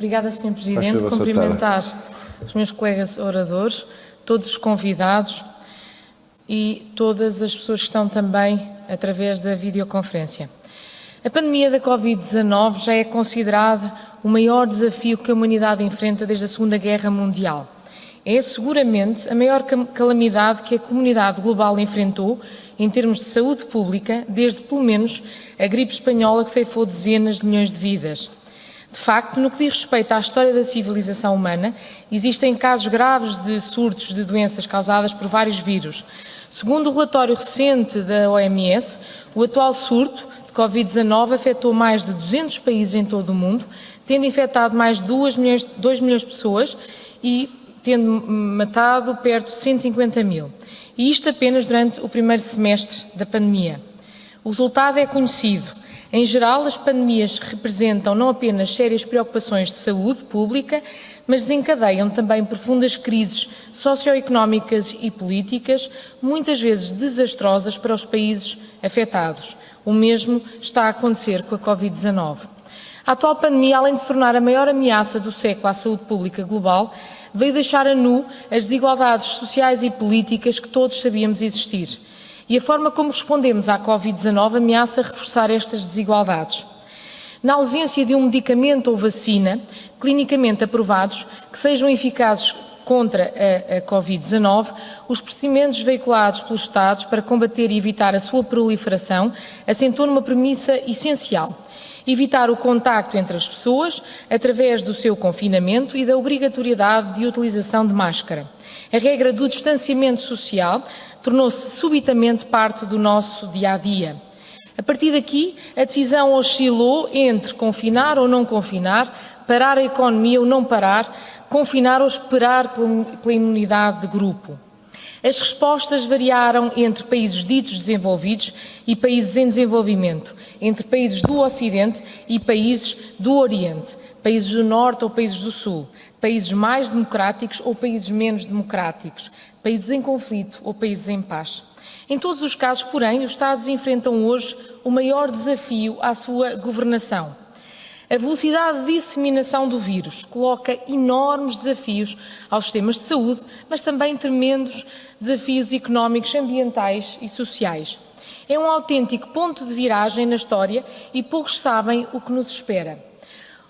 Obrigada, Sr. Presidente. Cumprimentar os meus colegas oradores, todos os convidados e todas as pessoas que estão também através da videoconferência. A pandemia da Covid-19 já é considerada o maior desafio que a humanidade enfrenta desde a Segunda Guerra Mundial. É seguramente a maior calamidade que a comunidade global enfrentou em termos de saúde pública, desde pelo menos a gripe espanhola que ceifou dezenas de milhões de vidas. De facto, no que diz respeito à história da civilização humana, existem casos graves de surtos de doenças causadas por vários vírus. Segundo o relatório recente da OMS, o atual surto de Covid-19 afetou mais de 200 países em todo o mundo, tendo infectado mais de 2 milhões de pessoas e tendo matado perto de 150 mil. E isto apenas durante o primeiro semestre da pandemia. O resultado é conhecido. Em geral, as pandemias representam não apenas sérias preocupações de saúde pública, mas desencadeiam também profundas crises socioeconómicas e políticas, muitas vezes desastrosas para os países afetados. O mesmo está a acontecer com a Covid-19. A atual pandemia, além de se tornar a maior ameaça do século à saúde pública global, veio deixar a nu as desigualdades sociais e políticas que todos sabíamos existir. E a forma como respondemos à Covid-19 ameaça reforçar estas desigualdades. Na ausência de um medicamento ou vacina clinicamente aprovados que sejam eficazes contra a Covid-19, os procedimentos veiculados pelos Estados para combater e evitar a sua proliferação assentou numa premissa essencial: evitar o contacto entre as pessoas através do seu confinamento e da obrigatoriedade de utilização de máscara. A regra do distanciamento social tornou-se subitamente parte do nosso dia-a-dia. A partir daqui, a decisão oscilou entre confinar ou não confinar, parar a economia ou não parar, confinar ou esperar pela imunidade de grupo. As respostas variaram entre países ditos desenvolvidos e países em desenvolvimento, entre países do Ocidente e países do Oriente, países do Norte ou países do Sul, países mais democráticos ou países menos democráticos, países em conflito ou países em paz. Em todos os casos, porém, os Estados enfrentam hoje o maior desafio à sua governação. A velocidade de disseminação do vírus coloca enormes desafios aos sistemas de saúde, mas também tremendos desafios económicos, ambientais e sociais. É um autêntico ponto de viragem na história e poucos sabem o que nos espera.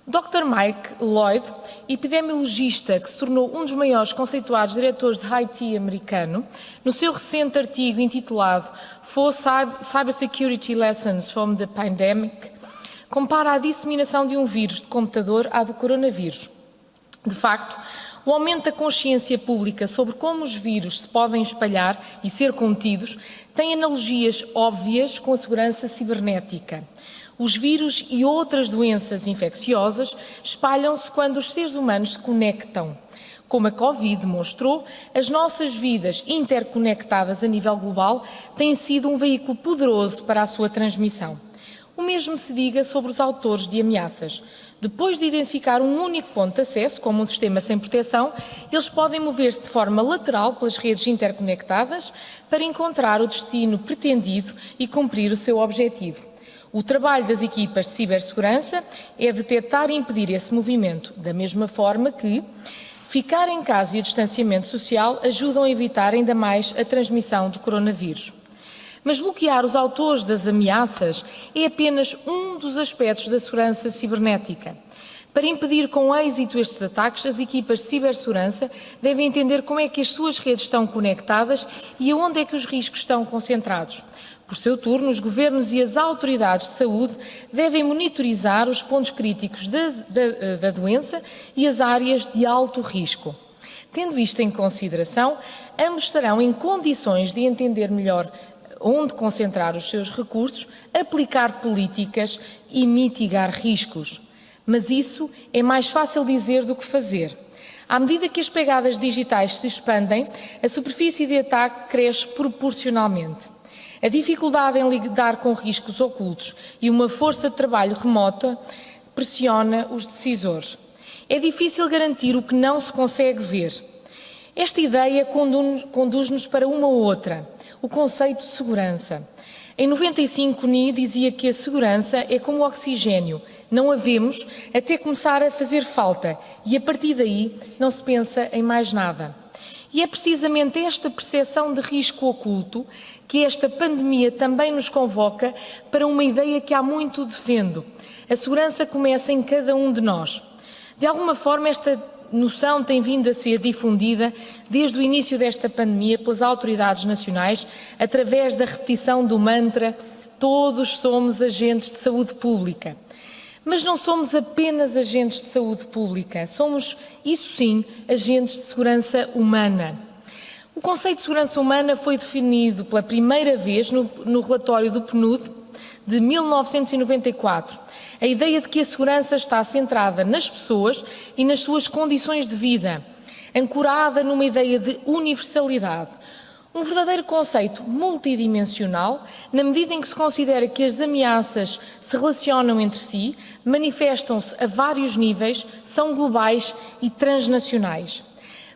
Dr. Mike Lloyd, epidemiologista que se tornou um dos maiores conceituados diretores de IT americano, no seu recente artigo intitulado Four Cybersecurity Lessons from the Pandemic, compara a disseminação de um vírus de computador à do coronavírus. De facto, o aumento da consciência pública sobre como os vírus se podem espalhar e ser contidos tem analogias óbvias com a segurança cibernética. Os vírus e outras doenças infecciosas espalham-se quando os seres humanos se conectam. Como a Covid demonstrou, as nossas vidas interconectadas a nível global têm sido um veículo poderoso para a sua transmissão. O mesmo se diga sobre os autores de ameaças. Depois de identificar um único ponto de acesso, como um sistema sem proteção, eles podem mover-se de forma lateral pelas redes interconectadas para encontrar o destino pretendido e cumprir o seu objetivo. O trabalho das equipas de cibersegurança é detectar e impedir esse movimento, da mesma forma que ficar em casa e o distanciamento social ajudam a evitar ainda mais a transmissão do coronavírus. Mas bloquear os autores das ameaças é apenas um dos aspectos da segurança cibernética. Para impedir com êxito estes ataques, as equipas de cibersegurança devem entender como é que as suas redes estão conectadas e aonde é que os riscos estão concentrados. Por seu turno, os governos e as autoridades de saúde devem monitorizar os pontos críticos da doença e as áreas de alto risco. Tendo isto em consideração, ambos estarão em condições de entender melhor onde concentrar os seus recursos, aplicar políticas e mitigar riscos. Mas isso é mais fácil dizer do que fazer. À medida que as pegadas digitais se expandem, a superfície de ataque cresce proporcionalmente. A dificuldade em lidar com riscos ocultos e uma força de trabalho remota pressiona os decisores. É difícil garantir o que não se consegue ver. Esta ideia conduz-nos para uma outra, o conceito de segurança. Em 95, Ni dizia que a segurança é como o oxigênio, Não a vemos até começar a fazer falta e, a partir daí, não se pensa em mais nada. E é precisamente esta percepção de risco oculto que esta pandemia também nos convoca para uma ideia que há muito defendo. A segurança começa em cada um de nós. De alguma forma, esta noção tem vindo a ser difundida desde o início desta pandemia pelas autoridades nacionais, através da repetição do mantra "todos somos agentes de saúde pública". Mas não somos apenas agentes de saúde pública, somos, isso sim, agentes de segurança humana. O conceito de segurança humana foi definido pela primeira vez no relatório do PNUD de 1994. A ideia de que a segurança está centrada nas pessoas e nas suas condições de vida, ancorada numa ideia de universalidade. Um verdadeiro conceito multidimensional, na medida em que se considera que as ameaças se relacionam entre si, manifestam-se a vários níveis, são globais e transnacionais.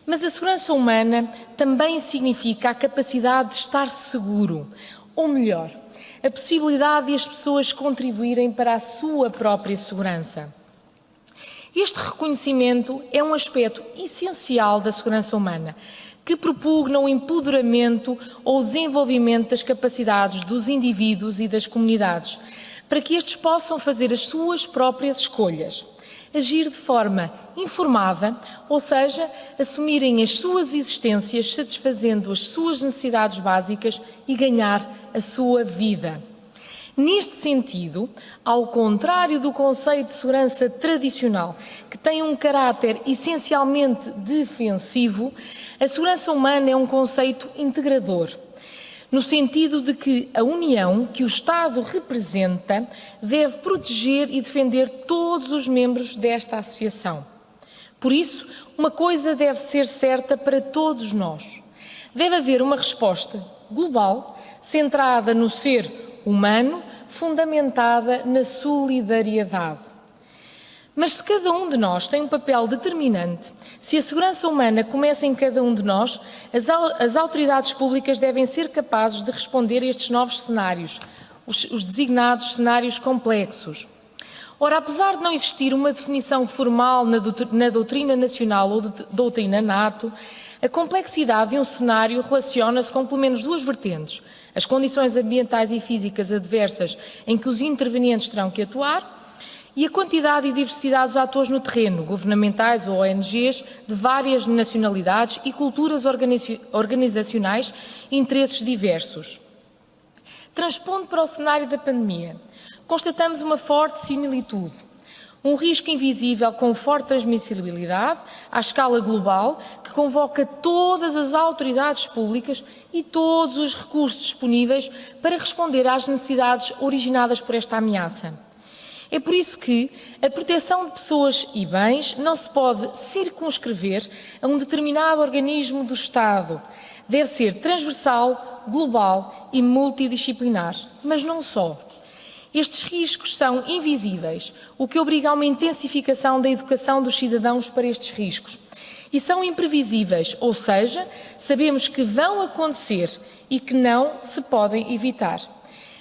Mas a segurança humana também significa a capacidade de estar seguro, ou melhor, a possibilidade de as pessoas contribuírem para a sua própria segurança. Este reconhecimento é um aspecto essencial da segurança humana, que propugna o empoderamento ou o desenvolvimento das capacidades dos indivíduos e das comunidades, para que estes possam fazer as suas próprias escolhas, agir de forma informada, ou seja, assumirem as suas existências, satisfazendo as suas necessidades básicas e ganhar a sua vida. Neste sentido, ao contrário do conceito de segurança tradicional, que tem um caráter essencialmente defensivo, a segurança humana é um conceito integrador, no sentido de que a União, que o Estado representa, deve proteger e defender todos os membros desta associação. Por isso, uma coisa deve ser certa para todos nós. Deve haver uma resposta global, centrada no ser humano, fundamentada na solidariedade. Mas se cada um de nós tem um papel determinante, se a segurança humana começa em cada um de nós, as autoridades públicas devem ser capazes de responder a estes novos cenários, os designados cenários complexos. Ora, apesar de não existir uma definição formal na doutrina nacional ou doutrina NATO, a complexidade de um cenário relaciona-se com pelo menos duas vertentes: as condições ambientais e físicas adversas em que os intervenientes terão que atuar e a quantidade e diversidade dos atores no terreno, governamentais ou ONGs de várias nacionalidades e culturas organizacionais e interesses diversos. Transpondo para o cenário da pandemia, constatamos uma forte similitude. Um risco invisível com forte transmissibilidade, à escala global, que convoca todas as autoridades públicas e todos os recursos disponíveis para responder às necessidades originadas por esta ameaça. É por isso que a proteção de pessoas e bens não se pode circunscrever a um determinado organismo do Estado. Deve ser transversal, global e multidisciplinar, mas não só. Estes riscos são invisíveis, o que obriga a uma intensificação da educação dos cidadãos para estes riscos. E são imprevisíveis, ou seja, sabemos que vão acontecer e que não se podem evitar.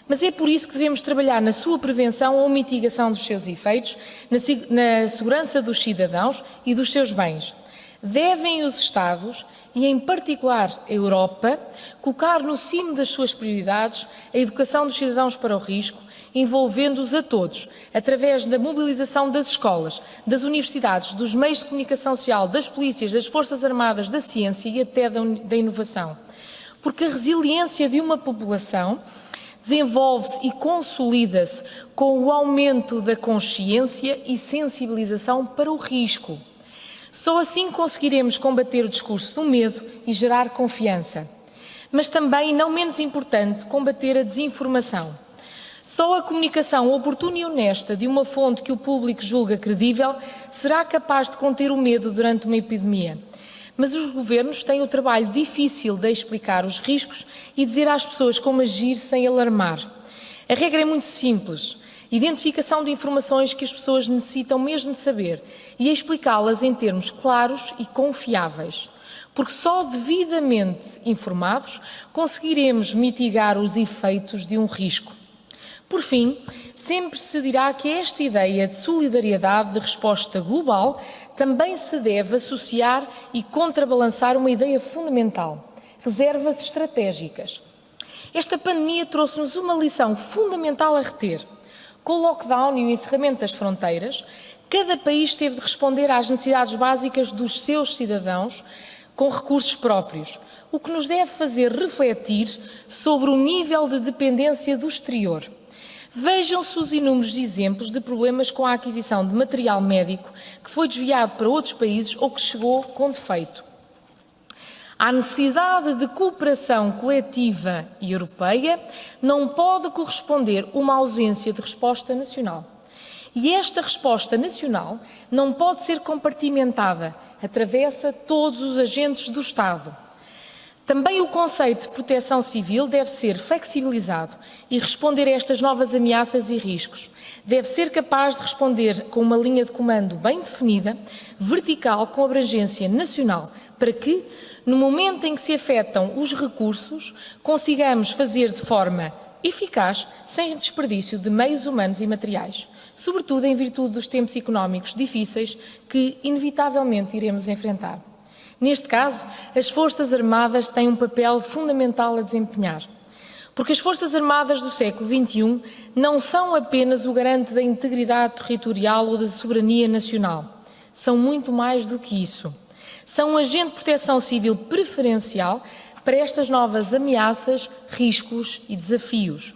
Mas é por isso que devemos trabalhar na sua prevenção ou mitigação dos seus efeitos, na segurança dos cidadãos e dos seus bens. Devem os Estados, e em particular a Europa, colocar no cimo das suas prioridades a educação dos cidadãos para o risco, envolvendo-os a todos, através da mobilização das escolas, das universidades, dos meios de comunicação social, das polícias, das forças armadas, da ciência e até da inovação. Porque a resiliência de uma população desenvolve-se e consolida-se com o aumento da consciência e sensibilização para o risco. Só assim conseguiremos combater o discurso do medo e gerar confiança. Mas também, não menos importante, combater a desinformação. Só a comunicação oportuna e honesta de uma fonte que o público julga credível será capaz de conter o medo durante uma epidemia. Mas os governos têm o trabalho difícil de explicar os riscos e dizer às pessoas como agir sem alarmar. A regra é muito simples: identificação de informações que as pessoas necessitam mesmo de saber e explicá-las em termos claros e confiáveis. Porque só devidamente informados conseguiremos mitigar os efeitos de um risco. Por fim, sempre se dirá que esta ideia de solidariedade de resposta global também se deve associar e contrabalançar uma ideia fundamental: reservas estratégicas. Esta pandemia trouxe-nos uma lição fundamental a reter. Com o lockdown e o encerramento das fronteiras, cada país teve de responder às necessidades básicas dos seus cidadãos com recursos próprios, o que nos deve fazer refletir sobre o nível de dependência do exterior. Vejam-se os inúmeros exemplos de problemas com a aquisição de material médico que foi desviado para outros países ou que chegou com defeito. À necessidade de cooperação coletiva e europeia não pode corresponder uma ausência de resposta nacional. E esta resposta nacional não pode ser compartimentada, atravessa todos os agentes do Estado. Também o conceito de proteção civil deve ser flexibilizado e responder a estas novas ameaças e riscos. Deve ser capaz de responder com uma linha de comando bem definida, vertical, com abrangência nacional, para que, no momento em que se afetam os recursos, consigamos fazer de forma eficaz, sem desperdício de meios humanos e materiais, sobretudo em virtude dos tempos económicos difíceis que, inevitavelmente, iremos enfrentar. Neste caso, as Forças Armadas têm um papel fundamental a desempenhar, porque as Forças Armadas do século XXI não são apenas o garante da integridade territorial ou da soberania nacional. São muito mais do que isso. São um agente de proteção civil preferencial para estas novas ameaças, riscos e desafios.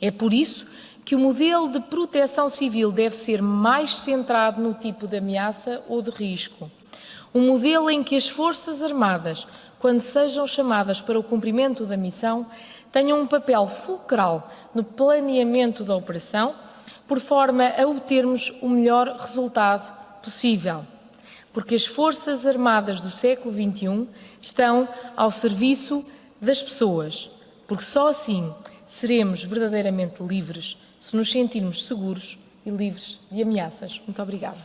É por isso que o modelo de proteção civil deve ser mais centrado no tipo de ameaça ou de risco. Um modelo em que as Forças Armadas, quando sejam chamadas para o cumprimento da missão, tenham um papel fulcral no planeamento da operação, por forma a obtermos o melhor resultado possível. Porque as Forças Armadas do século XXI estão ao serviço das pessoas, porque só assim seremos verdadeiramente livres, se nos sentirmos seguros e livres de ameaças. Muito obrigada.